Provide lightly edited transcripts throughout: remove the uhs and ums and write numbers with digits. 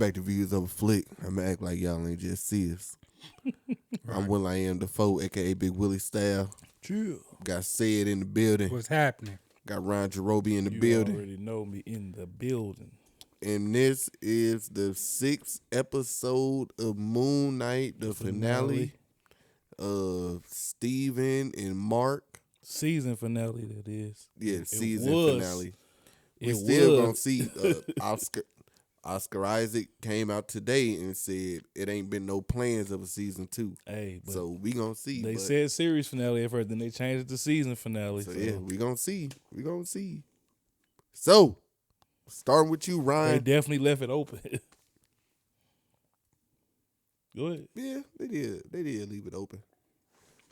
back to Views of a Flick. I'm going to act like y'all ain't just see us. I'm Will I Am Defoe, a.k.a. Big Willie Style. Chill. Got Said in the building. What's happening? Got Ron Jerobi in the You building. already know me in the building. And this is the 6th episode of Moon Knight, the finale of Steven and Mark. Season finale, that is. Yeah, It season was. finale. We It still was. gonna see Oscar Isaac came out today and said it ain't been no plans of a season 2. Hey, but So we gonna see. they but- said series finale at first, then they changed it to season finale. So yeah, we gonna see. We gonna see. So, starting with you, They Ryan. definitely left it open. Go ahead. Yeah, they did. They did leave it open.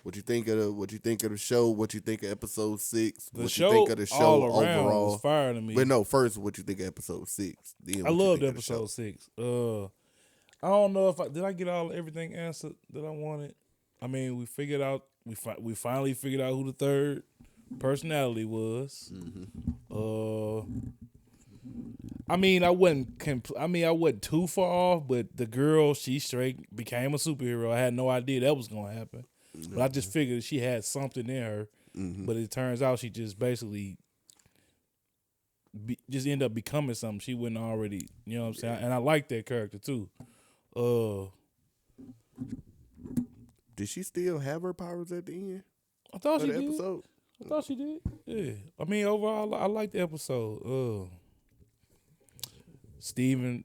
What you think of the show? What you think of episode 6? The what show, you think of the show all around overall? was fire to me. But no, first, what you think of episode 6? Then I what you loved think of the show. episode 6. I don't know if did I get everything answered that I wanted. I mean, we figured out we finally figured out who the third personality was. I mean, I wasn't too far off, but the girl, she straight became a superhero. I had no idea that was gonna happen, but I just figured she had something in her. But it turns out she just basically just ended up becoming something she wouldn't already. You know what I'm saying? And I like that character too. Did she still have her powers at the end I thought of she the did. episode? I thought she did. Yeah. I mean, overall, I like the episode. Mr.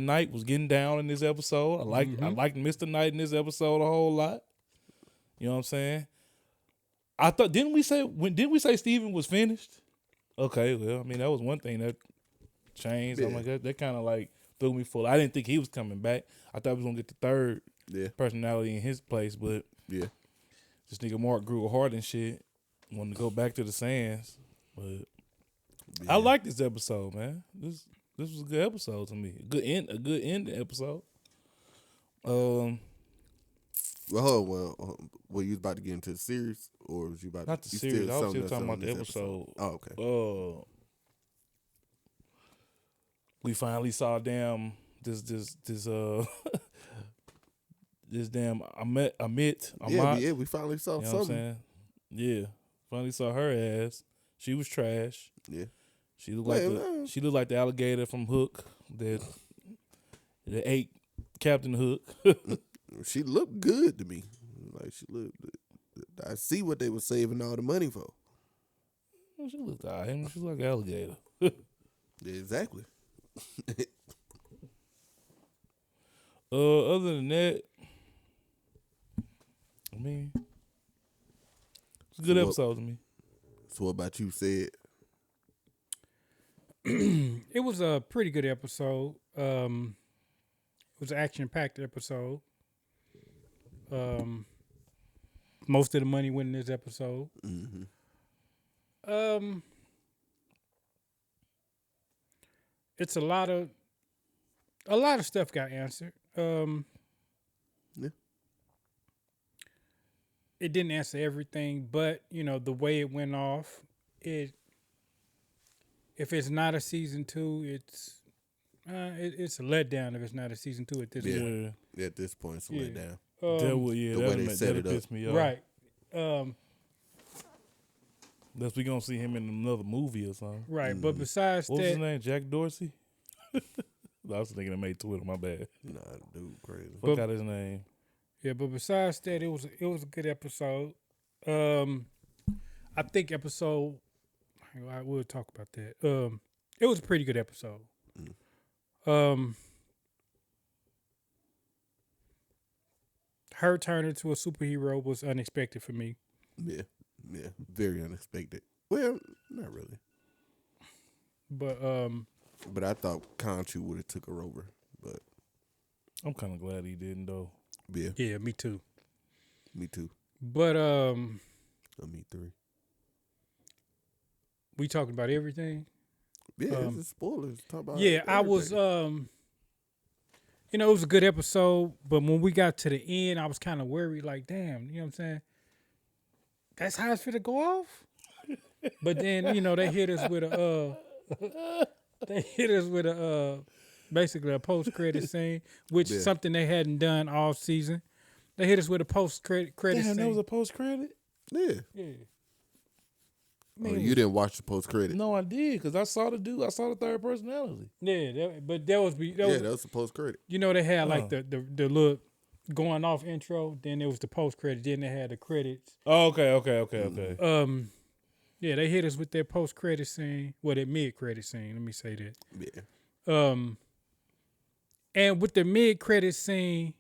Knight was getting down in this episode. I liked Mr. Knight in this episode a whole lot. You know what I'm saying? I thought didn't we say Steven was finished? Okay, well, I mean that was one thing that changed. Yeah. I'm like that kind of like threw me full. I didn't think he was coming back. I thought we was gonna get the third personality in his place, but Yeah. this nigga Mark grew a heart and shit. Wanted to go back to the sands, but I like this episode, man. This was a good episode to me. A good end episode. Well, were you about to get into the series, or was you about Not the you series. I was something still talking else about on the this episode. Oh, okay. We finally saw this damn Amit. Yeah, we finally saw You know what I'm something. saying? Yeah. Finally saw her ass. She was trash. Yeah. She looked like the alligator from Hook that ate Captain Hook. She looked good to me. Like she looked. I see what they were saving all the money for. She looked alright. She's like an alligator. Yeah, exactly. Other than that, I mean, it's a good episode to me. So what about you, Said? It was a pretty good episode. It was an action-packed episode. Most of the money went in this episode. It's a lot of stuff got answered. Yeah. It didn't answer everything, but the way it went off, if it's not a season 2, it's a letdown if it's not a season 2 at this point. Yeah, at this point, it's a letdown. The way they set it up. Pissed me off. Right. That's we gonna see him in another movie or something. Right, but besides What was his that, name? Jack Dorsey? I was thinking I made Twitter, my bad. Nah, dude, crazy. Fuck out his name. yeah, but besides that, it was a good episode. I think episode. I will talk about that. It was a pretty good episode. Her turn into a superhero was unexpected for me. Yeah, very unexpected. Well, not really. But I thought Conchu would have took her over. But I'm kind of glad he didn't though. yeah, me too. Me too. But Me three. we talking about everything. Yeah, it's spoilers. Talk about Yeah, I was everything. it was a good episode, but when we got to the end, I was kind of worried, like, damn, you know what I'm saying? That's how it's finna go off? But then, they hit us with They hit us with a basically a post credit scene, which is something they hadn't done all season. They hit us with a post credit Damn, scene. that was a post credit. Yeah. Yeah. Oh, you didn't watch the post credit. No, I did because I saw the dude. I saw the third personality. Yeah, but that was That was the post credit. you know, they had like the look going off intro, then there was the post credit, then they had the credits. Oh, okay. Yeah, they hit us with their post credit scene, well, their mid credit scene. Let me say that. Yeah. And with the mid credit scene,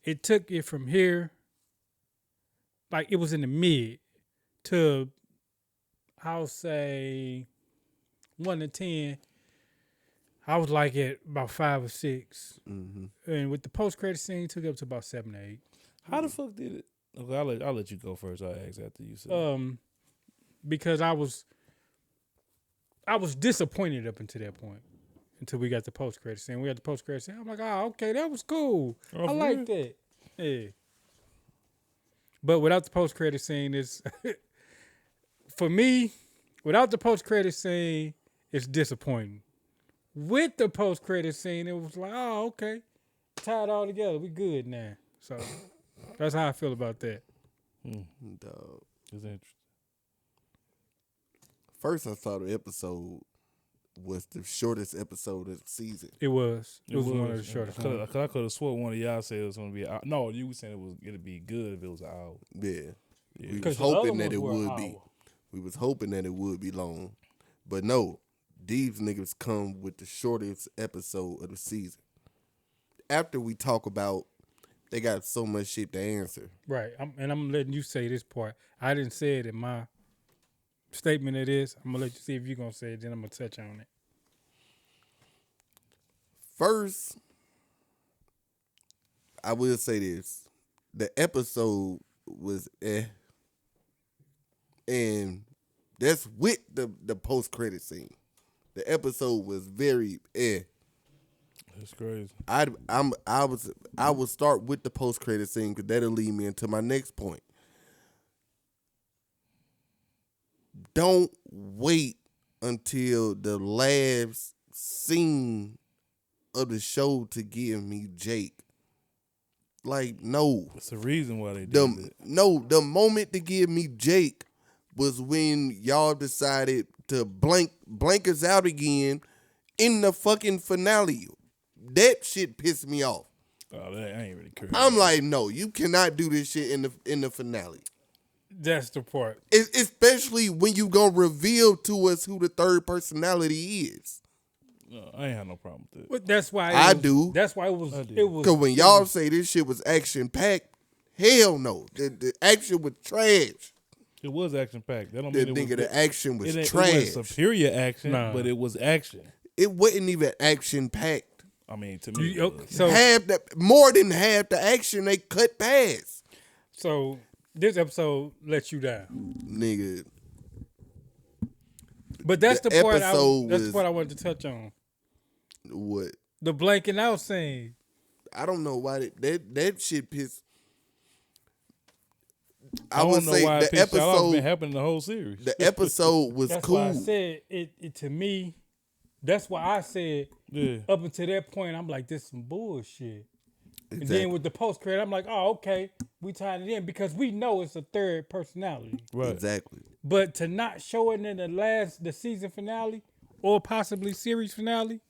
it took it from here, like it was in the mid, to I'll say 1 to 10. I was like at about 5 or 6, and with the post credit scene, took it up to about 7 or 8. How the fuck did it? Okay, I'll let you go first. I'll ask after you said. Because I was disappointed up until that point, until we got the post credit scene. We got the post credit scene. I'm like, oh, okay, that was cool. I like that. Yeah. But without the post credit scene, it's for me. Without the post credit scene, it's disappointing. With the post credit scene, it was like, oh, okay, tie it all together. We good now. So that's how I feel about that. Dog. It's interesting. First, I thought the episode was the shortest episode of the season. It was. It was one of the shortest. Cause I could have swore one of y'all said it was gonna be. No, you were saying it'd be good if it was an hour. Yeah. We was 'Cause the hoping other that it ones were would an be. hour. We was hoping that it would be long. But no, these niggas come with the shortest episode of the season. After we talk about they got so much shit to answer. Right. I'm letting you say this part. I didn't say it in my statement of this. I'm going to let you see if you're going to say it, then I'm going to touch on it. First, I will say this. The episode was and that's with the post-credit scene. The episode was very That's crazy. I will start with the post-credit scene because that'll lead me into my next point. Don't wait until the last scene of the show to give me Jake. Like, no. It's the reason why they did it. No, the moment to give me Jake was when y'all decided to blank us out again in the fucking finale. That shit pissed me off. Oh, that ain't really crazy. I'm like, no, you cannot do this shit in the finale. That's the part. Especially when you gonna reveal to us who the third personality is. No, I ain't had no problem with it. But that's why I do. That's why it was. Because when y'all say this shit was action packed, hell no. The action was trash. It was action packed. That don't The mean it was. the action was It trash. was superior action, Nah. but it was action. It wasn't even action packed. I mean, to me, You- it was. so More than half the action they cut past. so this episode lets you down. Nigga. But that's the, The part. episode That's the was- part I wanted to touch on. What? The blanking out scene. I don't know why that shit pissed. I would don't know say why the it pissed y'all off. It's episode been happening the whole series. the episode was That's cool. why I said it to me. That's why I said Yeah. up until that point, I'm like, this some bullshit. And Exactly. then with the post credit, I'm like, oh, okay, we tied it in because we know it's a third personality. Right. Exactly. But to not show it in the season finale or possibly series finale,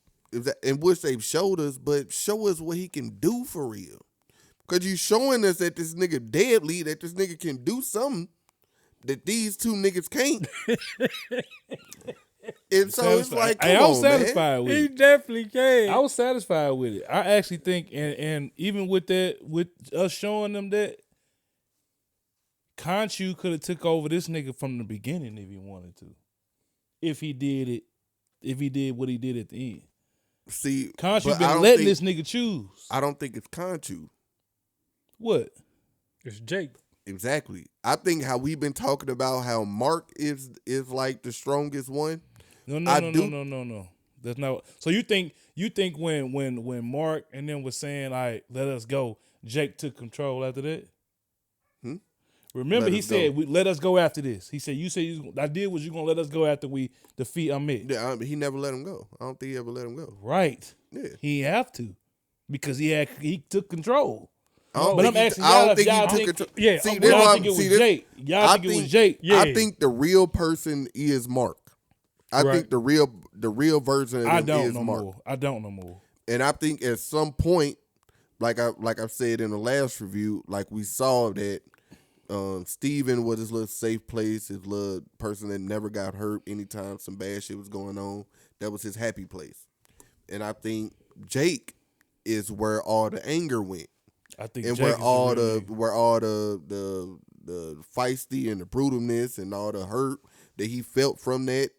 In which they've showed us, but show us what he can do for real. Because you showing us that this nigga deadly, that this nigga can do something that these two niggas can't. And so it's like, come Hey, I was on, man. satisfied with he it. definitely can. I was satisfied with it. I actually think, and even with that, with us showing them that, Khonshu could have took over this nigga from the beginning if he wanted to. If he did it, if he did what he did at the end. See, Khonshu but I been don't letting think- this nigga choose. I don't think it's Khonshu. What? It's Jake. Exactly. I think how we've been talking about how Mark is like the strongest one. No. That's not. So you think when Mark and them was saying, "All right, let us go," Jake took control after that. Remember, Let he us said, go. "Let us go after this." He said, "You said the idea was you gonna let us go after we defeat Ahmed." Yeah, he never let him go. I don't think he ever let him go. Right. Yeah. He have to because he took control. I don't But think I'm he, asking I y'all don't if think he y'all took think- control. yeah, See, y'all this why- think it was see, this- Jake. Y'all I think it was think- Jake. Yeah. I think the real person is Mark. I Right. think the real version of I him don't is no Mark. more. I don't no more. And I think at some point, like I said in the last review, like we saw that Steven was his little safe place, his little person that never got hurt anytime some bad shit was going on. That was his happy place. And I think Jake is where all the anger went. I think And Jake where is all the real the nigga. where all the feisty and the brutalness and all the hurt that he felt from that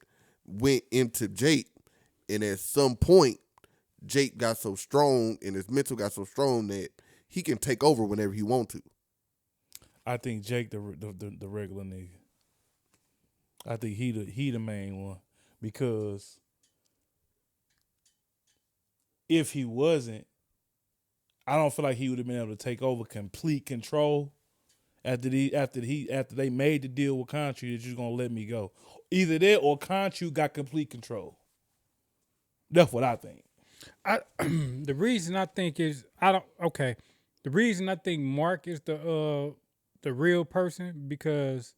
went into Jake. And at some point, Jake got so strong and his mental got so strong that he can take over whenever he want to. I think Jake the regular nigga. I think he the main one because if he wasn't, I don't feel like he would have been able to take over complete control after they made the deal with Conchu that you're gonna let me go. Either that or Conchu got complete control. That's what I think. The reason I think is the reason I think Mark is the real person because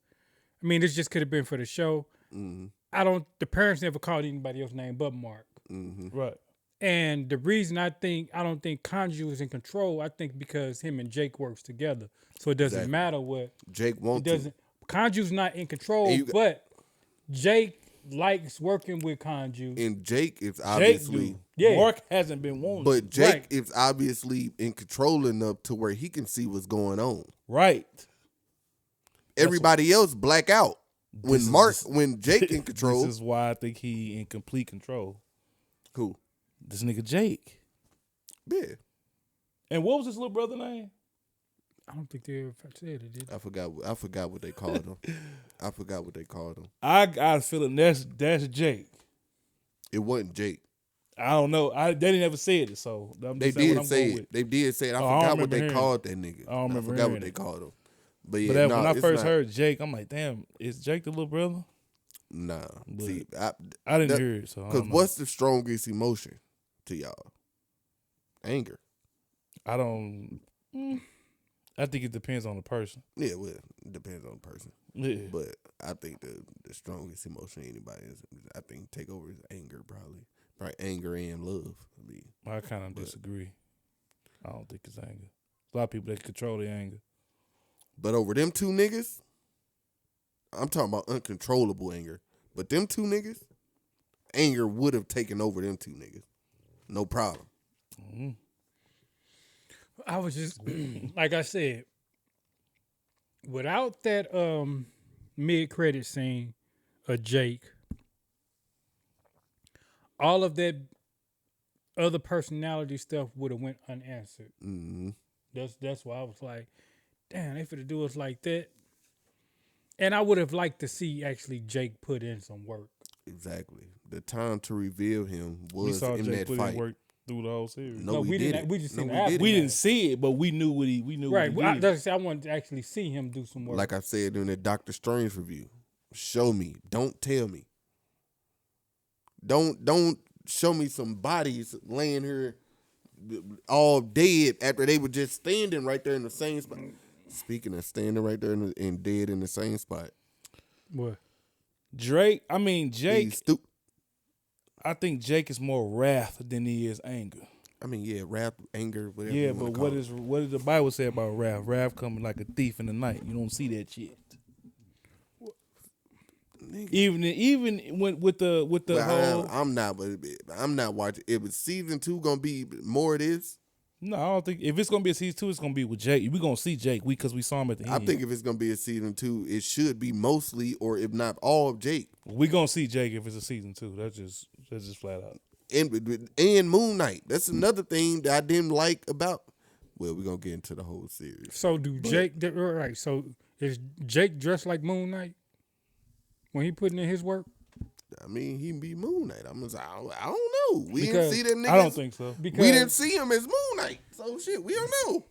I mean this just could have been for the show. The parents never called anybody else's name but Mark. Right. And the reason I don't think Conju is in control, I think because him and Jake works together. So it doesn't Exactly. matter what Jake it wants doesn't Conju's not in control, And you- but Jake likes working with Conju. to. And Jake is Jake obviously do. Yeah. Mark hasn't been wanting. but Jake Right. is obviously in control enough to where he can see what's going on. Right. Everybody else black out. When when Jake in control, This is why I think he in complete control. who? This nigga Jake. Yeah. And what was his little brother name? I don't think they ever said it, did they? I forgot what they called him. I forgot what they called him. I got a feeling that's Jake. It wasn't Jake. I don't know. They didn't ever say it, so I'm They just saying what did I'm say going it. with. They did say it. I Oh, I don't forgot what remember they hearing called that nigga. I don't remember forgot what hearing they it. called him. But yeah, But that, nah, when I it's first not- heard Jake, I'm like, damn, is Jake the little brother? nah. But See, I didn't That- hear it, so I because don't know. what's the strongest emotion to y'all? Anger. I don't. I think it depends on the person. Yeah, well, it depends on the person. Yeah. But I think the strongest emotion anybody is, I think, take over is anger, probably anger and love. I kind of disagree. I don't think it's anger. A lot of people that control their anger. But over them two niggas, I'm talking about uncontrollable anger. But them two niggas, anger would have taken over them two niggas. No problem. I was just like I said, without that mid credit scene of Jake, all of that other personality stuff would have went unanswered. Mm-hmm. That's why I was like, damn, they finna do us like that. And I would have liked to see actually Jake put in some work. Exactly. The time to reveal him We was saw in Jake that put fight. in work through the whole series. No, we didn't. didn't. We just seen No, the after. We Yeah. didn't see it, but we knew what he Right. what he did. I want to actually see him do some work. Like I said during the Doctor Strange review, show me. Don't tell me. Don't show me some bodies laying here all dead after they were just standing right there in the same spot. Speaking of standing right there and dead in the same spot. What? Jake. He's I think Jake is more wrath than he is anger. I mean, yeah, wrath, anger, whatever. Yeah, you wanna but call what did the Bible say about wrath? Wrath coming like a thief in the night. You don't see that shit. Nigga. Even when with the Well, whole. I'm not watching. It was season 2 gonna be more of this. No, I don't think if it's gonna be a season 2, it's gonna be with Jake. We gonna see Jake because we saw him at the I end. think if it's gonna be a season 2, it should be mostly, or if not all, of Jake we gonna see Jake if it's a season 2. That's just flat out. and Moon Knight. That's another thing that I didn't like about. Well, we're gonna get into the whole series. So right? So is Jake dressed like Moon Knight when he putting in his work? I mean, he be Moon Knight. I don't know. We Because didn't see that nigga. I don't think so. Because we didn't see him as Moon Knight. So shit, we don't know.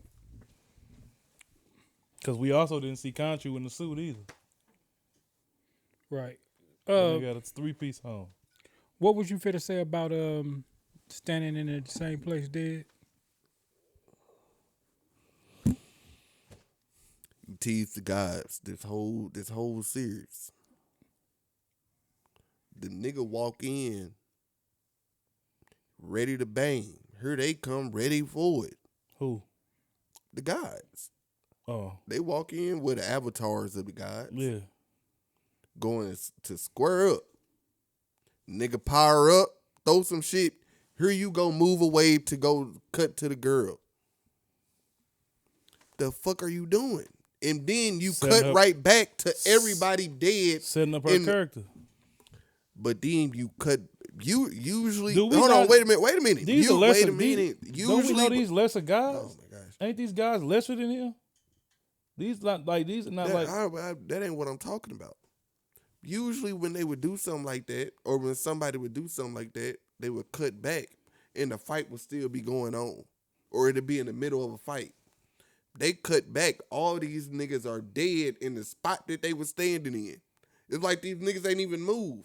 Because we also didn't see Conchu in the suit either. Right. They got a 3-piece home. What would you fit to say about standing in the same place dead? You tease the gods this whole series. The nigga walk in ready to bang. Here they come ready for it. Who? The gods. Oh, They walk in with the avatars of the gods. yeah. Going to square up. Nigga power up, throw some shit. Here you go, move away to go cut to the girl. The fuck are you doing? And then you Setting cut up- right back to everybody dead. Setting up her in- character. But then you cut. You usually Do we hold on. not- Wait a minute. These You are lesser. wait a minute. Don't we know Usually, these lesser guys? oh my gosh, Ain't these guys lesser than him? These not like these are not like. that ain't what I'm talking about. Usually, when they would do something like that, or when somebody would do something like that, they would cut back, and the fight would still be going on, or it'd be in the middle of a fight. They cut back. All these niggas are dead in the spot that they were standing in. It's like these niggas ain't even move.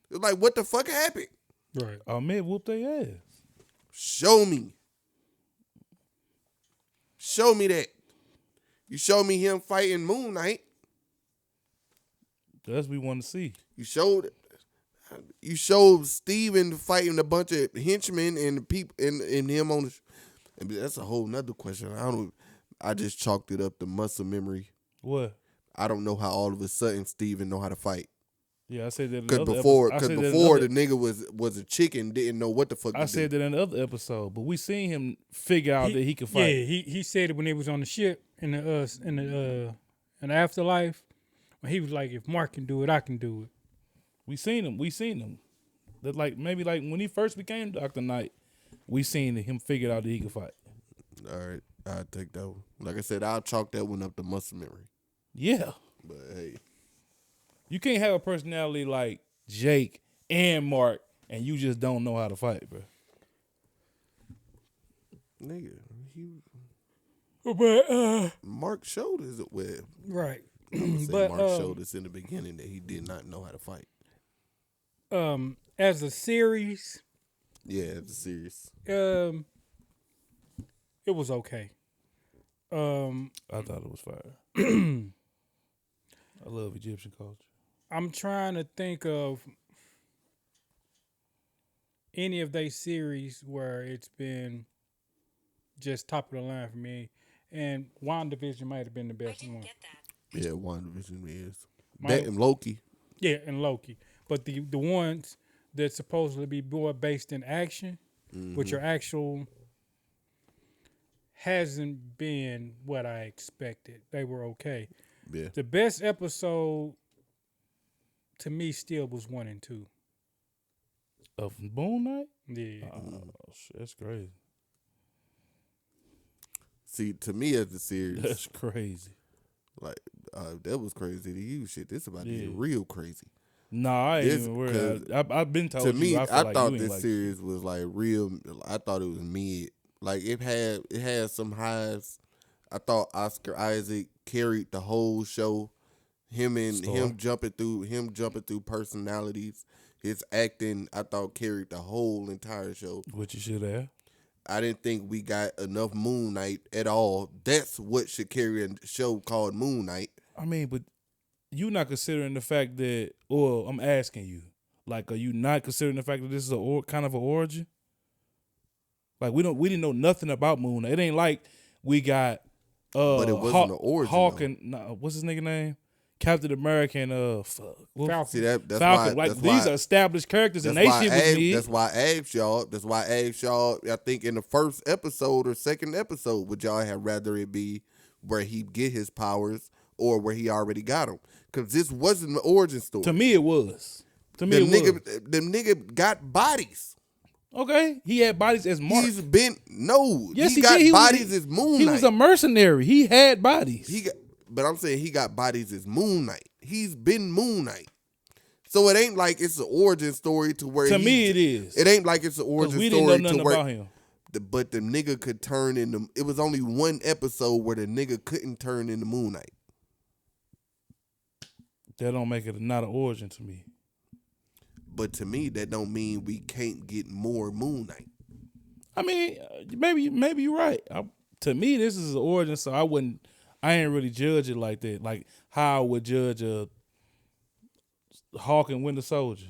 It's like, what the fuck happened? Right. Ahmed whooped their ass. Show me. Show me that. You show me him fighting Moon Knight. That's what we want to see. You showed Steven fighting a bunch of henchmen and the people and him on the. And that's a whole nother question. I just chalked it up to muscle memory. What? I don't know how all of a sudden Steven know how to fight. Yeah, I said that. Because before the nigga was a chicken, didn't know what the fuck. I said that in the other episode, but we seen him figure out that he could fight. Yeah, he said it when they was on the ship in the afterlife. When he was like, "If Mark can do it, I can do it." We seen him. That like maybe like when he first became Dr. Knight, we seen him figure out that he could fight. All right, I'll take that one. Like I said, I'll chalk that one up to muscle memory. Yeah, But hey, you can't have a personality like Jake and Mark, and you just don't know how to fight, bro. nigga, But Mark showed us it with. right. But Mark showed us in the beginning that he did not know how to fight. As a series, Yeah, it's serious. it was okay. I thought it was fire. I love Egyptian culture. I'm trying to think of any of they series where it's been just top of the line for me, and WandaVision might have been the best one. Yeah, WandaVision is. My- That and Loki. Yeah, and Loki, but the ones that supposedly be more based in action, which are actual, hasn't been what I expected. They were okay. Yeah. The best episode to me still was 1 and 2. Of Moon Knight? Yeah. Oh, shit, that's crazy. See, to me as a series, That's crazy. like that was crazy to you. Shit, this about to Yeah. get real crazy. Nah, I ain't This- even worried. I've been told To you. me, I, feel I like thought you ain't this like series was like real. I thought it was mid. Like it had some highs. I thought Oscar Isaac carried the whole show. Him jumping through personalities. His acting, I thought, carried the whole entire show. what you should have. I didn't think we got enough Moon Knight at all. That's what should carry a show called Moon Knight. I mean, but you not considering the fact that, or I'm asking you, like, are you not considering the fact that this is kind of an origin? Like we didn't know nothing about Moon Knight. It ain't like we got But it wasn't an origin, Hawk though. and what's his nigga name? Captain America and Falcon. See that's Falcon. why Like these are established characters and they shit was mid. That's why I asked y'all. That's why I asked y'all. I think in the first episode or second episode, would y'all have rather it be where he get his powers or where he already got them? Because this wasn't the origin story. To me, it was. To me, The nigga got bodies. Okay, he had bodies as Mark. He's been Yes, he he got did. bodies as Moon He Knight. was a mercenary. He had bodies. But I'm saying he got bodies as Moon Knight. He's been Moon Knight. So it ain't like it's an origin story to where To me, it is. It ain't like it's an Because origin we story didn't know nothing to where about him. but the nigga could turn into. It was only one episode where the nigga couldn't turn into Moon Knight. That don't make it not an origin to me. But to me, that don't mean we can't get more Moon Knight. I mean, maybe you're right. To me, this is an origin, so I ain't really judge it like that. Like how I would judge a Hawk and Winter Soldier.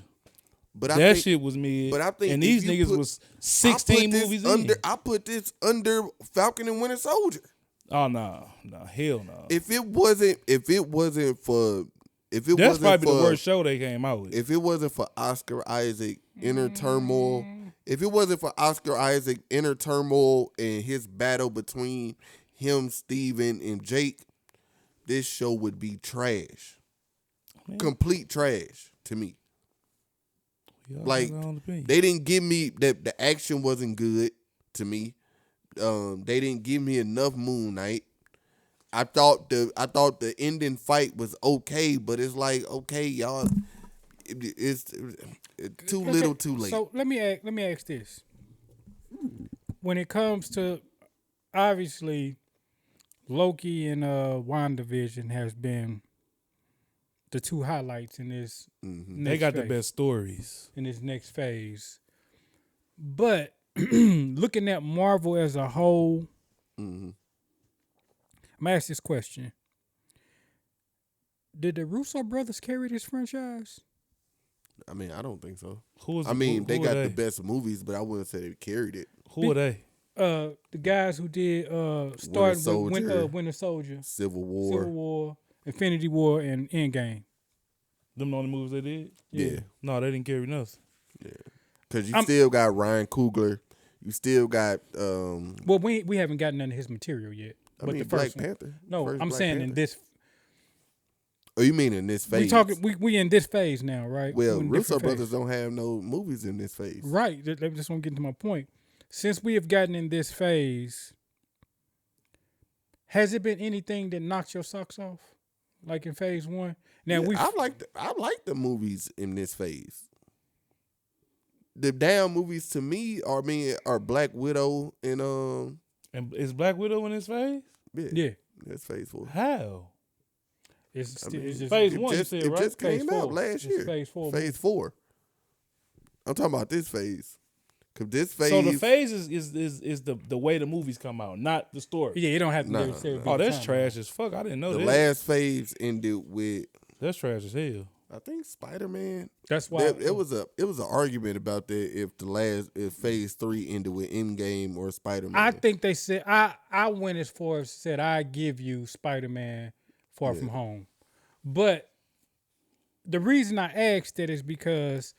But that shit was mid. But I think, and these niggas was 16 movies in. I put this under Falcon and Winter Soldier. Oh no, hell no. If it wasn't for. That's probably the worst show they came out with. If it wasn't for Oscar Isaac inner turmoil, if it wasn't for Oscar Isaac inner turmoil and his battle between him, Steven, and Jake, this show would be trash. Complete trash to me. Like, they didn't give me the action wasn't good to me. They didn't give me enough Moon Knight. I thought the ending fight was okay, but it's like, okay, y'all, it's too little, too late. So let me ask this: when it comes to, obviously, Loki and WandaVision has been the two highlights in this. They got the best stories in this next phase, but looking at Marvel as a whole. I'm going to ask this question. Did the Russo brothers carry this franchise? I mean, I don't think so. They got the best movies, but I wouldn't say they carried it. Who are they? The guys who did starting with Winter Soldier, Civil War, Infinity War, and Endgame. Them the only movies they did? Yeah. No, they didn't carry nothing. Yeah. Because you still got Ryan Coogler. You still got... well, we haven't gotten none of his material yet. I mean, Black Panther. No, I'm saying in this... Oh, you mean in this phase? We in this phase now, right? Well, Russo brothers don't have no movies in this phase. Right. I just want to get to my point. Since we have gotten in this phase, has it been anything that knocked your socks off? Like in phase one? Now I like the movies in this phase. The damn movies to me are Black Widow and is Black Widow in this phase? Yeah. That's phase 4. How? It's just phase 1. It just came out last year. Phase 4. Phase 4. I'm talking about this phase. Cause this phase. So the phase is the way the movies come out, not the story. Yeah, you don't have to necessarily. Oh, that's trash as fuck. I didn't know that. The last phase ended with. That's trash as hell. I think Spider-Man. That's why it was an argument about that if phase 3 ended with Endgame or Spider-Man. I think they said I went as far as said I give you Spider-Man Far From Home, but the reason I asked that is because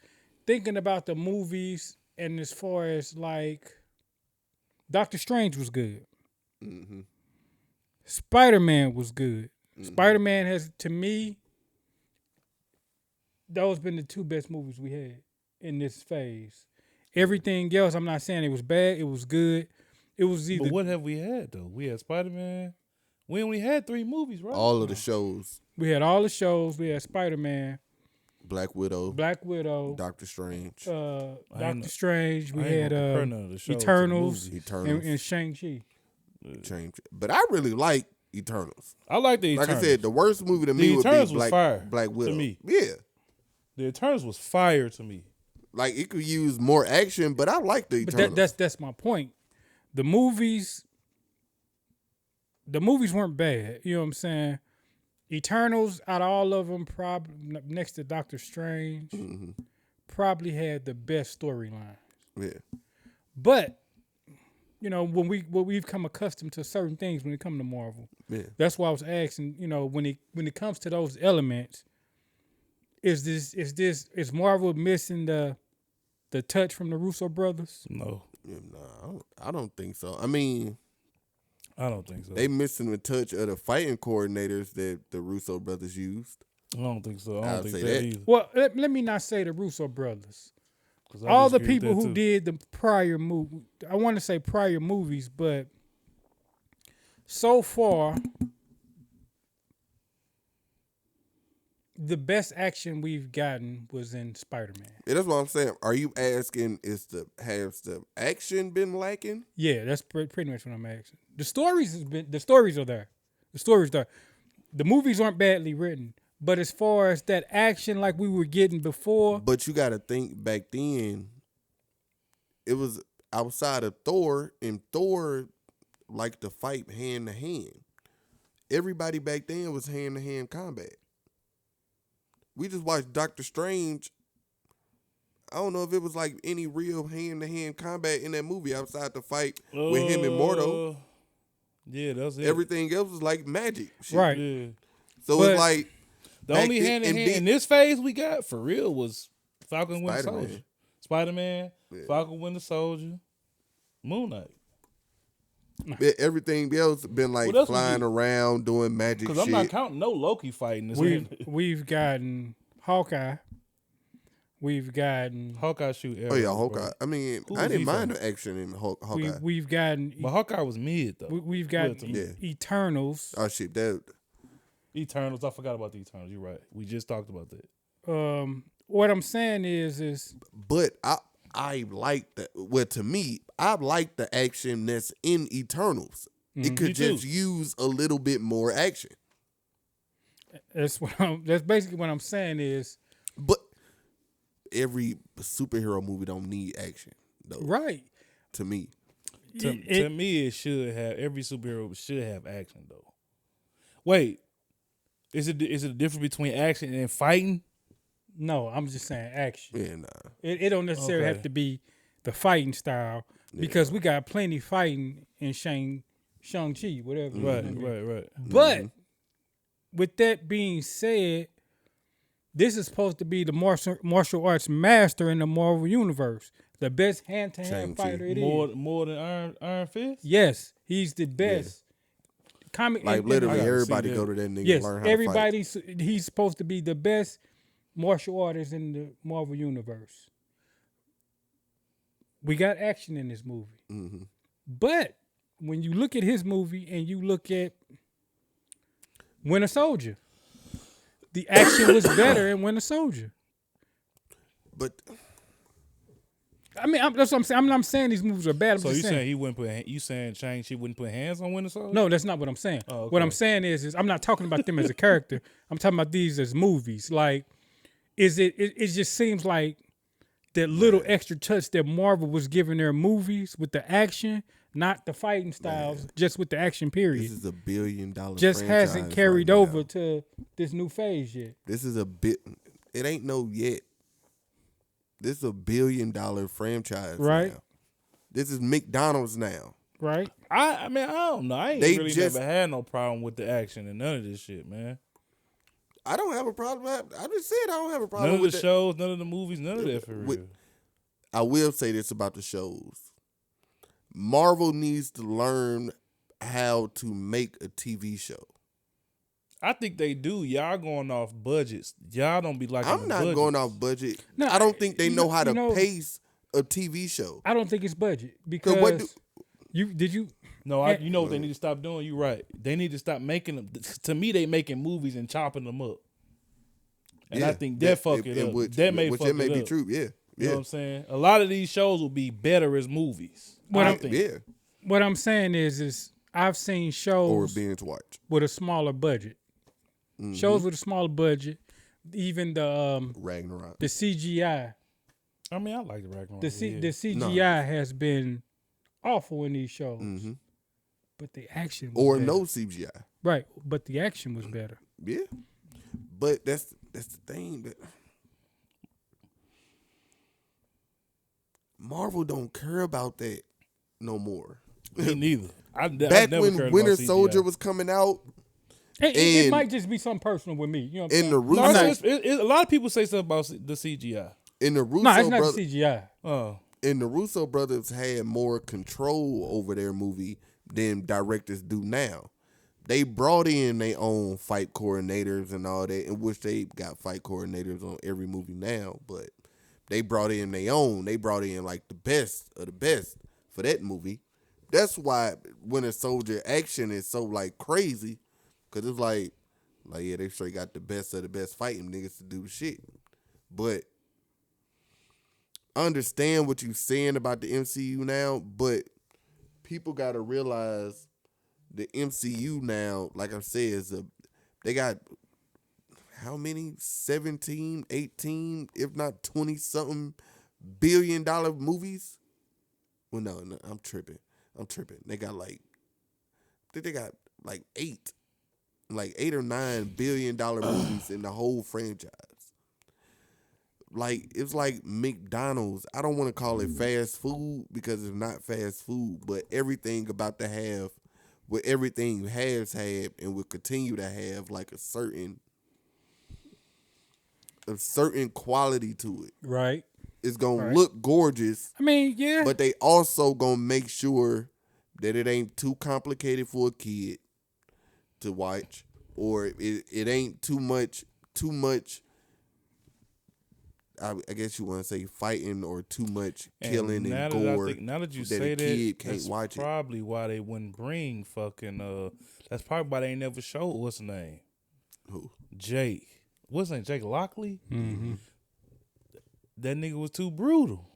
thinking about the movies and as far as like Doctor Strange was good, Spider-Man was good. Spider-Man has, to me, those been the two best movies we had in this phase. Everything else, I'm not saying it was bad. It was good. It was either. But what have we had though? We had Spider-Man. We only had 3 movies, right? All of the shows. We had all the shows. We had Spider-Man, Black Widow, Doctor Strange, Doctor Strange. We had Eternals, and Shang-Chi. But I really like Eternals. I like the Eternals. Like I said, the worst movie to me would be Black Widow. To me. Yeah. The Eternals was fire to me. Like, it could use more action, but I like the Eternals. But that's my point. The movies weren't bad. You know what I'm saying? Eternals, out of all of them, probably next to Doctor Strange, probably had the best storyline. Yeah. But, you know, when we've come accustomed to certain things when it comes to Marvel. Yeah. That's why I was asking, you know, when it comes to those elements, is Marvel missing the touch from the Russo brothers? No. Yeah, no, I don't think so. I mean, I don't think so. They missing the touch of the fighting coordinators that the Russo brothers used. I don't think so. I don't think that either. Well, let me not say the Russo brothers. All the people who did the prior movie, I want to say prior movies, but so far, the best action we've gotten was in Spider-Man. Yeah, that's what I'm saying. Are you asking? Has the action been lacking? Yeah, that's pretty much what I'm asking. The stories are there. The stories are. The movies aren't badly written, but as far as that action like we were getting before, But you got to think back then. It was outside of Thor, and Thor liked to fight hand to hand. Everybody back then was hand to hand combat. We just watched Doctor Strange. I don't know if it was like any real hand to hand combat in that movie outside the fight with him and Mordo. Yeah, that's it. Everything else was like magic. Shit. right? Yeah. So But it's like The back only then- hand in and hand then- in this phase we got for real was Falcon Winter Spider-Man. Soldier, Spider-Man, Yeah. Falcon Winter Soldier, Moon Knight. everything else been like What else we flying get? around doing magic Because shit. I'm not counting no Loki fighting this. We've gotten Hawkeye. We've gotten Hawkeye shoot. Oh yeah, arrows, Hawkeye. bro. I mean, Who I was didn't he mind from? the action in Hawkeye. we've gotten But Hawkeye was mid though. we've got Good to me. Yeah. Eternals. Oh shit, that Eternals. I forgot about the Eternals. You're right. We just talked about that. What I'm saying is but I like that. Well, to me, I like the action that's in Eternals. It Me could just too. use a little bit more action. that's basically what I'm saying is But every superhero movie don't need action, though. right. To me, To me, it should have every superhero should have action though. Wait, is it a difference between action and fighting? No, I'm just saying action. yeah, nah. It don't necessarily Okay. have to be the fighting style because we got plenty fighting in Shang-Chi, whatever. Right. But with that being said, this is supposed to be the martial arts master in the Marvel universe, the best hand-to-hand Shang-Chi. fighter it is. More than Iron Fist. Yes, he's the best. Comic Like and- literally, I gotta everybody see go that. to that nigga yes, and learn how to fight. everybody's he's supposed to be the best martial artist in the Marvel universe. We got action in this movie, Mm-hmm. but when you look at his movie and you look at Winter Soldier, the action was better in Winter Soldier. But I mean, that's what I'm saying. I'm not saying these movies are bad. I'm So just you saying. saying he wouldn't put? You saying Shang-Chi wouldn't put hands on Winter Soldier? No, that's not what I'm saying. Oh, okay. What I'm saying is I'm not talking about them as a character. I'm talking about these as movies. Like, it just seems like that little extra touch that Marvel was giving their movies with the action, not the fighting styles, just with the action this period. is $1 billion. Just hasn't franchise carried right now. over to this new phase yet. This is a bit. It ain't no yet. This is $1 billion franchise, Right. now. This is McDonald's now. Right? I mean I don't know. I ain't They really just- never had no problem with the action and none of this shit, man. I don't have a problem. I just said I don't have a problem None of with the that. shows, none of the movies, none of that for real. With- I will say this about the shows. Marvel needs to learn how to make a TV show. I think they do. Y'all going off budgets. Y'all don't be like I'm not going off budget. No, I don't think they you know know- how to you know- pace a TV show. I don't think it's budget So because what do, you No, you know what they need to stop doing. You right. They need to stop making them. To me, they making movies and chopping them up. And I think that fuck it up. Which, That may which fuck it may it be up. true. Yeah, You know yeah, what I'm saying? A lot of these shows will be better as movies. What I I'm- think. yeah. what I'm saying is I've seen Or shows binge watch. with a smaller budget. Mm-hmm. Shows with a smaller budget, even the Ragnarok. CGI, I mean, I like the Ragnarok. the CGI has been awful in these shows, Mm-hmm. but the action was Or better. no CGI. right, but the action was better. Yeah, but that's the thing that Marvel don't care about that no more. Me neither. I Back never when cared Winter about CGI. Soldier was coming out It And- might just be something personal with me. You know what I'm in saying? the No, Russo a lot of people say something about the CGI. in the Russo No, it's not brothers the CGI. Oh, and the Russo brothers had more control over their movie than directors do now. They brought in their own fight coordinators and all that, in which they got fight coordinators on every movie now, but they brought in their own. They brought in like the best of the best for that movie. That's why Winter Soldier action is so like crazy, because it's like Like, yeah, they straight got the best of the best fighting niggas to do the shit. But I understand what you're saying about the MCU now, but people got to realize the MCU now, like I said, they got how many? 17, 18, if not 20-something billion-dollar movies? Well, no, I'm tripping. They got I think they got like 8 or 9 billion-dollar movies in the whole franchise. Like, it's like McDonald's. I don't want to call it fast food because it's not fast food, but everything about to have, what everything has had and will continue to have, like a certain quality to it. Right. It's gonna look gorgeous. I mean, yeah. But they also gonna make sure that it ain't too complicated for a kid to watch, or it ain't too much. I guess you want to say fighting or too much killing and gore. Now that you that say a that, kid can't that's watch it. probably why they wouldn't bring fucking. That's probably why they ain't never showed what's his name. Who? Jake. What's his name? Jake Lockley. Mm-hmm. That nigga was too brutal.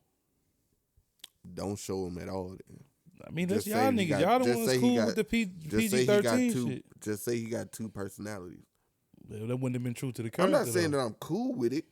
Don't show him at all. Then. I mean, that's Just y'all say he niggas. got- Y'all the just ones say he cool got- with the Just say he got PG-13 two. shit. Just say he got 2 personalities. That wouldn't have been true to the character. I'm not saying that I'm cool with it.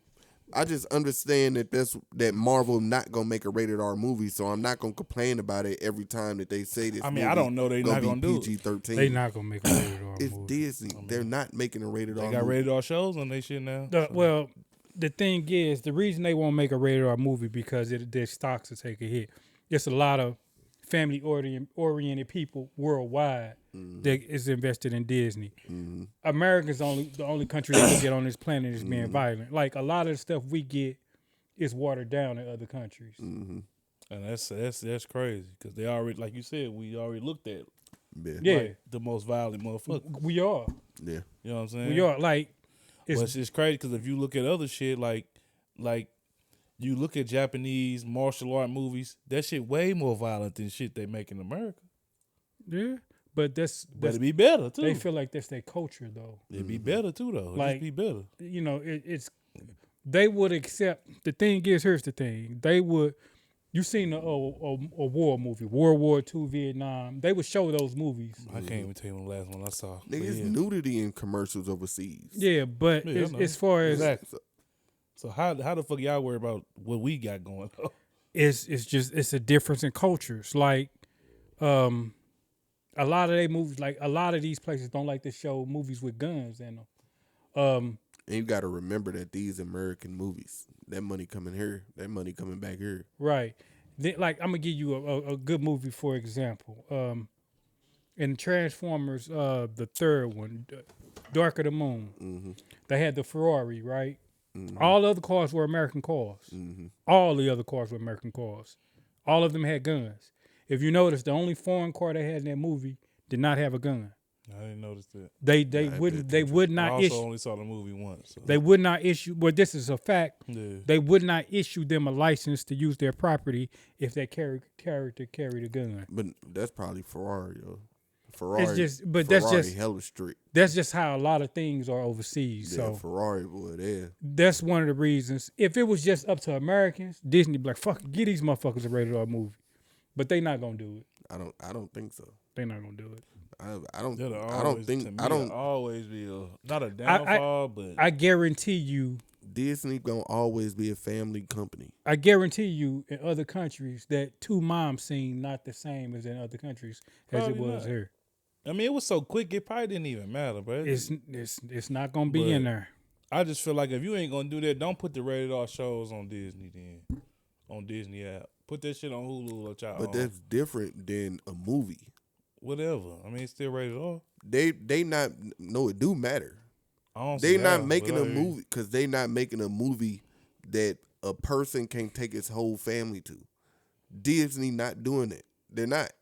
I just understand that Marvel not gonna make a rated R movie, so I'm not gonna complain about it every time that they say this. I mean, I don't know they not gonna do it. PG-13. They not gonna make a rated R It's movie. Disney. They're not making a rated They R got movie. rated R shows on they shit now. Well, the thing is, the reason they won't make a rated R movie because their stocks will take a hit. There's a lot of family oriented people worldwide that is invested in Disney. America's the only country that we get on this planet is being violent. Like a lot of the stuff we get is watered down in other countries. And that's crazy because they already, like you said, we already looked at Yeah, like, the most violent motherfucker. we are. Yeah. You know what I'm saying? We are. Like But it's crazy because if you look at other shit, like you look at Japanese martial art movies, that shit way more violent than shit they make in America. yeah, but But it'd be better too. they feel like that's their culture though. It'd be better too though. It'd Like- just be better. You know, it's they would accept. The thing is, here's the thing: they would. You seen a war movie, World War II, Vietnam? They would show those movies. I can't even tell you the last one I saw. But Niggas yeah. nudity in commercials overseas. Yeah, but Yeah, I know. as far as Exactly. So how the fuck y'all worry about what we got going on? it's a difference in cultures. Like, a lot of they movies, like a lot of these places don't like to show movies with guns in them. And you got to remember that these American movies, that money coming here, that money coming back here. Right. Like I'm gonna give you a good movie for example. In Transformers, the third one, Dark of the Moon, they had the Ferrari, right? All the other cars were American cars. All the other cars were American cars. All of them had guns. If you notice, the only foreign car they had in that movie did not have a gun. I didn't notice that. They would I not also issue. only saw the movie once. So. They would not issue. But this is a fact. Yeah. They would not issue them a license to use their property if that character carried a gun. But that's probably Ferrari, yo. Ferrari, that's Ferrari just- hella strict. That's just how a lot of things are overseas. Yeah, So Ferrari, boy, there. that's one of the reasons. If it was just up to Americans, Disney be like, "Fuck, get these motherfuckers a rated R movie," but they not gonna do it. I don't think so. They not gonna do it. I don't That'll I don't always- to think me, I don't it'll always be not a downfall, but I guarantee you. Disney gonna always be a family company. I guarantee you, in other countries, that two moms scene not the same as in other countries as it Probably was not. here. I mean, it was so quick, it probably didn't even matter, bro. It's not gonna be in But- there. I just feel like if you ain't gonna do that, don't put the rated R shows on Disney then. On Disney app. Put that shit on Hulu or y'all But own. that's different than a movie. Whatever. I mean, it's still rated R. They not no, it do matter. I don't They see not how, making but a I- movie because they not making a movie that a person can take his whole family to. Disney not doing it. They're not.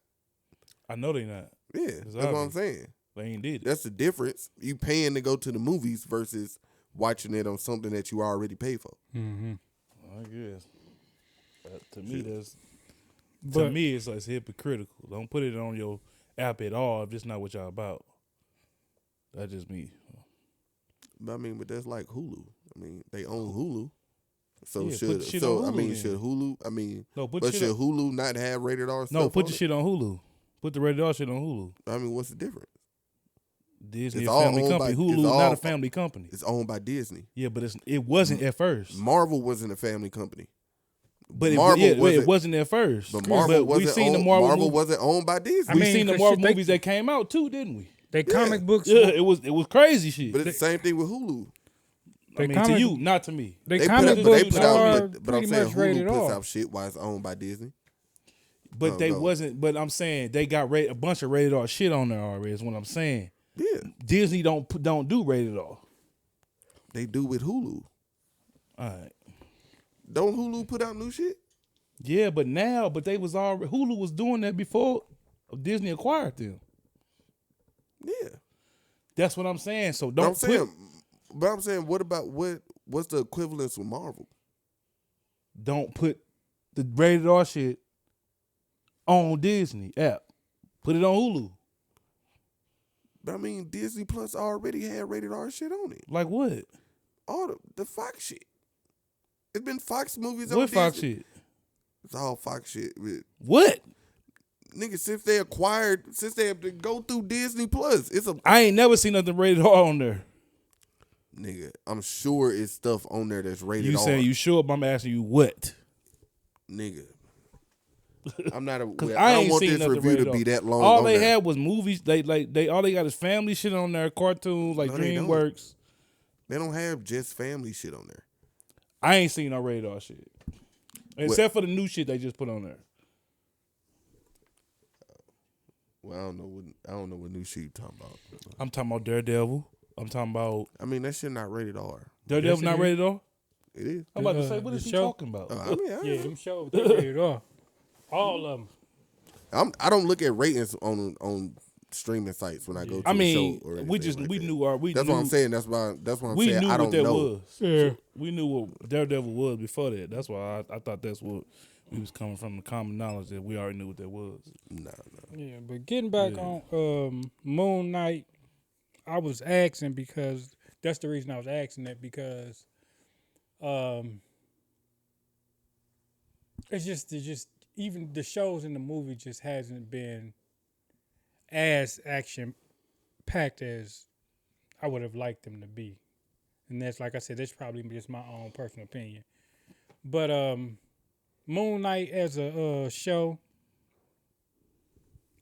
I know they not. Yeah, It's that's what I'm obvious. saying. They ain't did it. That's the difference. You paying to go to the movies versus watching it on something that you already pay for. Mm-hmm. I guess. To me, that's But it's hypocritical. Don't put it on your app at all if it's not what y'all about. That's just me. But that's like Hulu. I mean, they own Hulu. So Yeah, put should the shit so on I Hulu mean then. should Hulu? I mean, No, put but shit should on, Hulu not have rated R stuff? no, put on the it? shit on Hulu. Put the rated R shit on Hulu. I mean, what's the difference? Disney It's a all family owned company. by- Hulu it's not all- a family company. It's owned by Disney. Yeah, but it wasn't at first. Marvel wasn't a family company. But Marvel it wasn't at first. But Marvel we wasn't seen owned, the Marvel. Marvel wasn't owned by Disney. I We mean, seen the 'cause Marvel shit, they- movies that came out too, didn't we? They comic books. Yeah, it was crazy shit. but it's the same thing with Hulu. I mean, to comic- you, not to me. They They comic put, but they books put out, are but I'm pretty saying much Hulu rated puts R. out shit while it's owned by Disney. But Oh, they no. wasn't. But I'm saying they got a bunch of rated R shit on there already. Is what I'm saying. Yeah, Disney don't do rated R. they do with Hulu. All right. Don't Hulu put out new shit? Yeah, but they was already Hulu was doing that before Disney acquired them. Yeah, That's what I'm saying. So but don't I'm saying, what about what's the equivalence with Marvel? don't put the rated R shit on Disney app. Put it on Hulu. But I mean, Disney Plus already had rated R shit on it. Like what? All the Fox shit. It's been Fox movies on What Fox Disney. shit? It's all Fox shit. What? Nigga, since they have to go through Disney Plus, it's a I ain't never seen nothing rated R on there. nigga. I'm sure it's stuff on there that's rated You R. saying you sure? But I'm asking you what? Nigga. I'm not a. Cause I I don't ain't want seen this nothing review rated to be R. that long. All on they there. had was movies. They all they got is family shit on there, cartoons like No, they don't. DreamWorks. They don't have just family shit on there. I ain't seen no rated R shit, except for the new shit they just put on there. Well, I don't know what new shit you talking about. I'm talking about Daredevil. I'm talking about I mean, that shit not rated R. Daredevil Yes, it not is. rated R. It is. I'm about to The, say, what the is he show- talking about? I mean, Yeah, them shows they rated R. All of them. I don't look at ratings on streaming sites when I go to I a mean, show or we anything like that. knew That's what I'm saying. That's what I'm we saying. knew I what don't that know. was. Yeah. We knew what Daredevil was before that. That's why I thought that's what we was coming from, the common knowledge that we already knew what that was. No. Yeah, but getting back Yeah. on Moon Knight, I was asking because that's the reason I was asking that because it's just even the shows in the movie just hasn't been as action packed as I would have liked them to be. And that's like I said, that's probably just my own personal opinion. But Moon Knight as a show,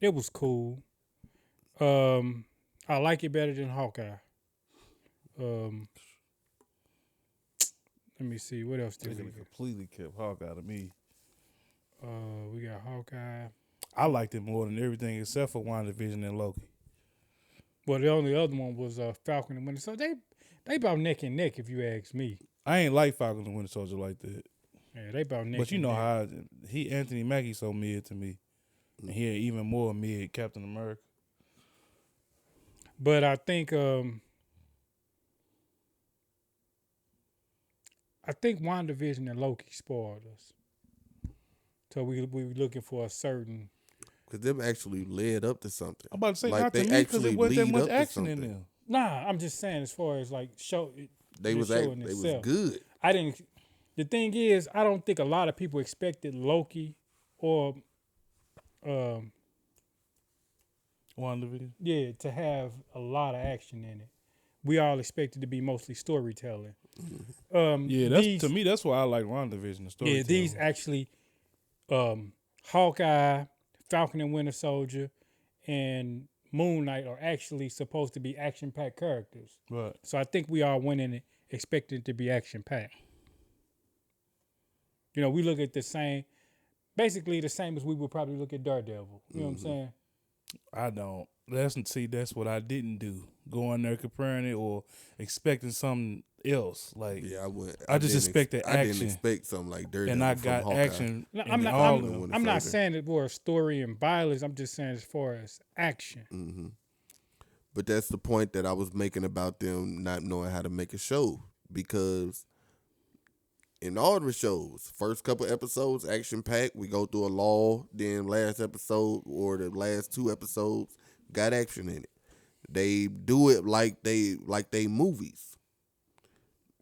it was cool. I like it better than Hawkeye. Let me see what else did we Nigga get. completely kept Hawkeye to me. We got Hawkeye. I liked it more than everything except for WandaVision and Loki. Well, the only other one was Falcon and Winter Soldier. They about neck and neck, if you ask me. I ain't like Falcon and Winter Soldier like that. Yeah, they about neck. But you and know neck. how Anthony Mackie so mid to me. And he had even more mid Captain America. But I think WandaVision and Loki spoiled us. So we were looking for a certain. Because them actually led up to something. I'm about to say Like, not to they me because actually it wasn't that lead much up to action in something. them. Nah, I'm just saying as far as like show. They the was show in they was itself. good. I didn't. The thing is, I don't think a lot of people expected Loki or, WandaVision. to have a lot of action in it. We all expected to be mostly storytelling. Yeah, that's these, to me. That's why I like WandaVision. The story. Yeah, these actually, Hawkeye, Falcon and Winter Soldier, and Moon Knight are actually supposed to be action-packed characters. Right. So I think we all went in it expecting it to be action-packed. You know, we look at basically the same as we would probably look at Daredevil. You know what I'm saying? I don't. That's what I didn't do. Going there comparing it or expecting something else. Like Yeah, I would. I just didn't expected I didn't action. expect something like Daredevil and I from got Hawkeye. action. No, in I'm not. all I'm, of them. Winter I'm not Soldier. saying it for a story and violence. I'm just saying as far as action. But that's the point that I was making about them not knowing how to make a show. Because in all the shows, first couple episodes, action packed, we go through a law, then last episode or the last 2 episodes got action in it. They do it like they movies.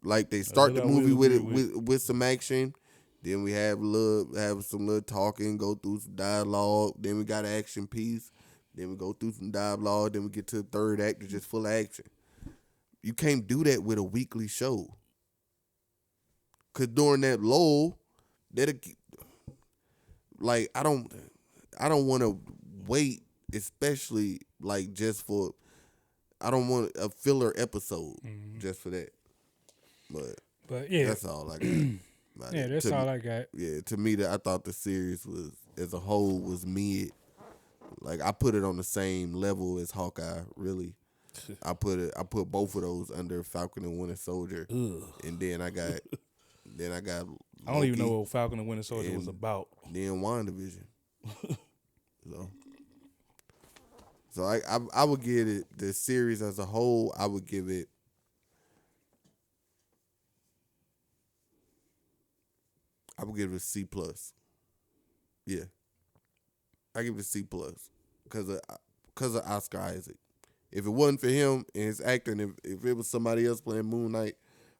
Like they start the I movie will with agree it with some action, then we have some little talking, go through some dialogue, then we got an action piece, then we go through some dialogue, then we get to the third act, it's just full of action. You can't do that with a weekly show. Cause during that lull, like I don't want to wait, especially like just for. I don't want a filler episode just for that. But yeah, that's all I got. yeah, that's all I got. Yeah, to me, I thought the series was as a whole was mid. Like I put it on the same level as Hawkeye. Really, I put both of those under Falcon and Winter Soldier, and then I got I don't even know what Falcon and Winter Soldier was about. Then WandaVision. So I would give it the series as a whole. I would give it. I would give it a C plus. Yeah, I give it a C plus because of Oscar Isaac. If it wasn't for him and his acting, if it was somebody else playing Moon Knight,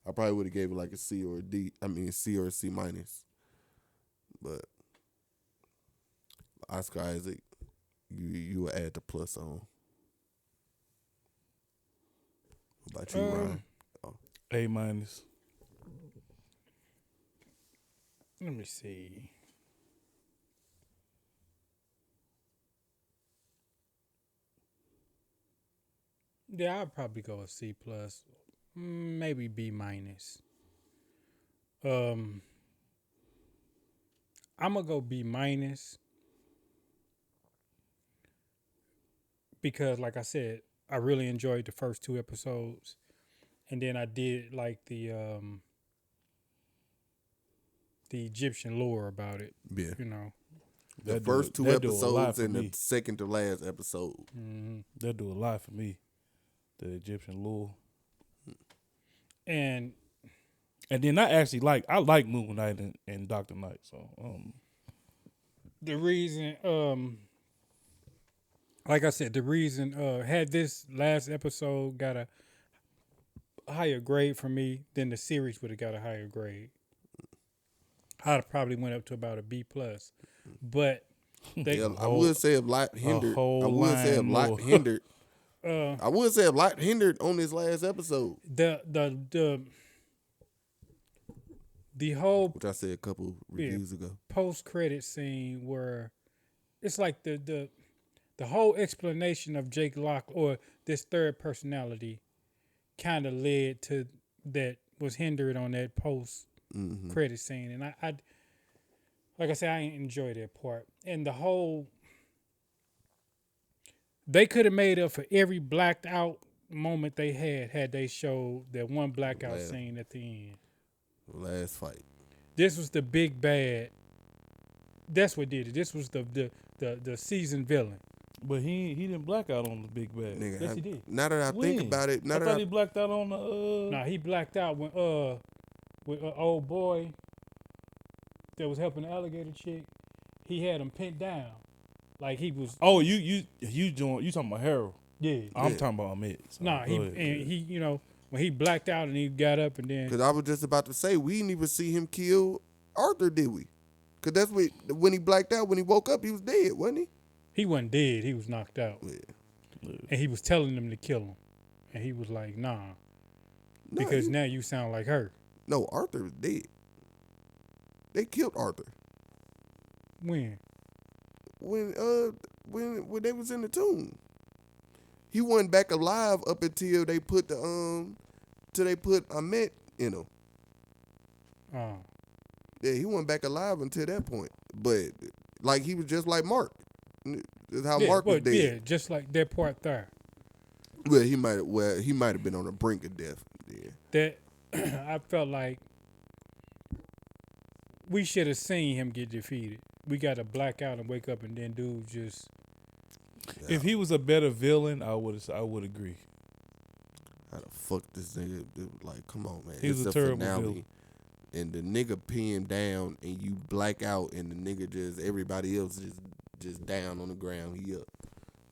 I probably would have gave it like a C or a D. I mean C or a C minus. But Oscar Isaac, you will add the plus on. What about you, Ryan? A minus. Let me see. Yeah, I'd probably go a C plus, maybe B minus. I'm gonna go B minus because, like I said, I really enjoyed the first 2 episodes, and then I did like the Egyptian lore about it. Yeah. You know, The first 2 episodes and the second to last episode. That do a lot for me. The Egyptian lore. And then I like Moon Knight and Dr. Knight. So the reason, like I said, the reason had this last episode got a higher grade for me, then the series would have got a higher grade. I'd probably went up to about a B plus, but I would say a lot hindered. I would say a lot hindered. I would say a lot hindered on this last episode. The whole, which I said a couple reviews ago, post credit scene where it's like the whole explanation of Jake Locke or this third personality kind of led to that was hindered on that post credit scene, and I like I said, I enjoyed that part. And the whole, they could have made up for every blacked out moment they had they showed that one blackout scene at the end. Last fight. This was the big bad. That's what did it. This was the seasoned villain. But he didn't black out on the big bad. Nigga, Yes, he did. Now that I think about it, I thought he blacked out on the. Nah, he blacked out when with an old boy that was helping the alligator chick. He had him pinned down, like he was. Oh, you talking about Harold? Yeah, I'm talking about Ahmed. So nah, he you know when he blacked out and he got up and then. Because I was just about to say we didn't even see him kill Arthur, did we? Because that's when he blacked out. When he woke up, he was dead, wasn't he? He wasn't dead. He was knocked out. Yeah. And he was telling them to kill him, and he was like, "Nah, because now you sound like her." No, Arthur was dead. They killed Arthur. When? When they was in the tomb. He wasn't back alive up until they put Ahmed in him. Oh. Yeah, he wasn't back alive until that point. But like he was just like Mark. That's how Mark was dead. Yeah, just like that part there. Well, he might have been on the brink of death. Yeah. That I felt like we should have seen him get defeated. We got to black out and wake up, and then dude just. If he was a better villain, I would agree. How the fuck this nigga? Like, come on, man. He was a terrible villain. And the nigga pin him down, and you black out, and the nigga everybody else just down on the ground. He up.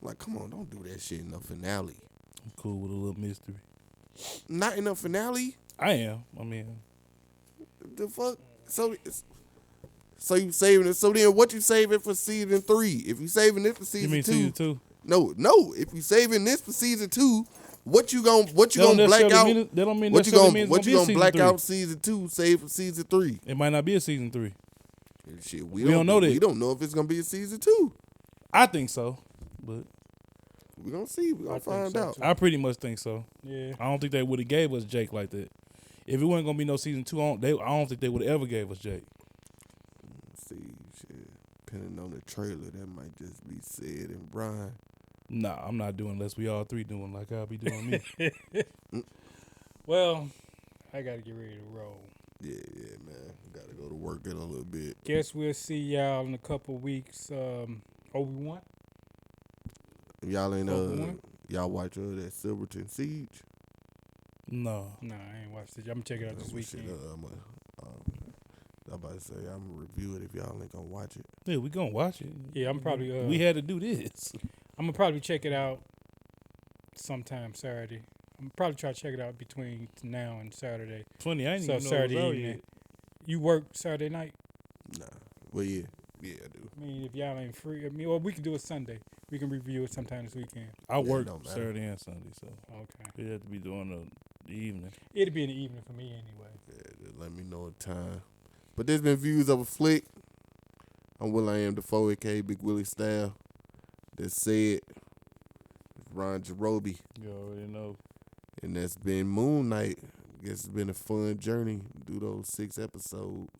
Like, come on, don't do that shit in the finale. I'm cool with a little mystery. Not in the finale. I am. I mean, The fuck? So you saving it? So then, what you saving for season 3? If you saving it for you season mean 2, season 2? no. If you saving this for season 2, what you gonna black out? That don't mean What you necessarily gonna means what it's you gonna gonna be a black season out season 2? Save for season 3. 3. It might not be a season 3. Shit, We don't know that. We don't know if it's gonna be a season 2. I think so, but We gonna see. We gonna find out. I pretty much think so. Yeah. I don't think they would have gave us Jake like that. If it wasn't gonna be no season 2, I don't think they would have ever gave us Jake. See, shit. Depending on the trailer, that might just be Sid and Brian. Nah, I'm not doing unless we all 3 doing like I'll be doing me. Well, I gotta get ready to roll. Yeah, man. Gotta go to work in a little bit. Guess we'll see y'all in a couple weeks. Obi-Wan. Y'all ain't Obi-Wan? y'all watch that Silverton Siege? No. Nah, I ain't watched it. I'm gonna check it out this weekend. I'm about to say I'm gonna review it if y'all ain't gonna watch it. Yeah, we gonna watch it. Yeah, I'm probably. We had to do this. I'm gonna probably check it out sometime Saturday. I'm gonna probably try to check it out between now and Saturday. Funny, I didn't So even know Saturday it was out evening. yet. You work Saturday night? Nah. Well, yeah, I do. I mean, if y'all ain't free, or we can do it Sunday. We can review it sometime this weekend. I it work don't matter. Saturday and Sunday, so Okay. it had to be doing the evening. It'll be in the evening for me anyway. Yeah, just let me know the time. But there's been Views of a Flick. I'm Will I Am Defoe, aka Big Willie Style. That said, Ron Jarobi. You already know. And that's been Moon Knight. Guess it's been a fun journey. Do those 6 episodes.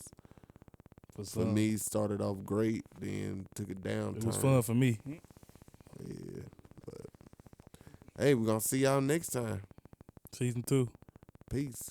For me, started off great, then took it down. It was fun for me. Yeah. But hey, we're gonna see y'all next time. Season 2. Peace.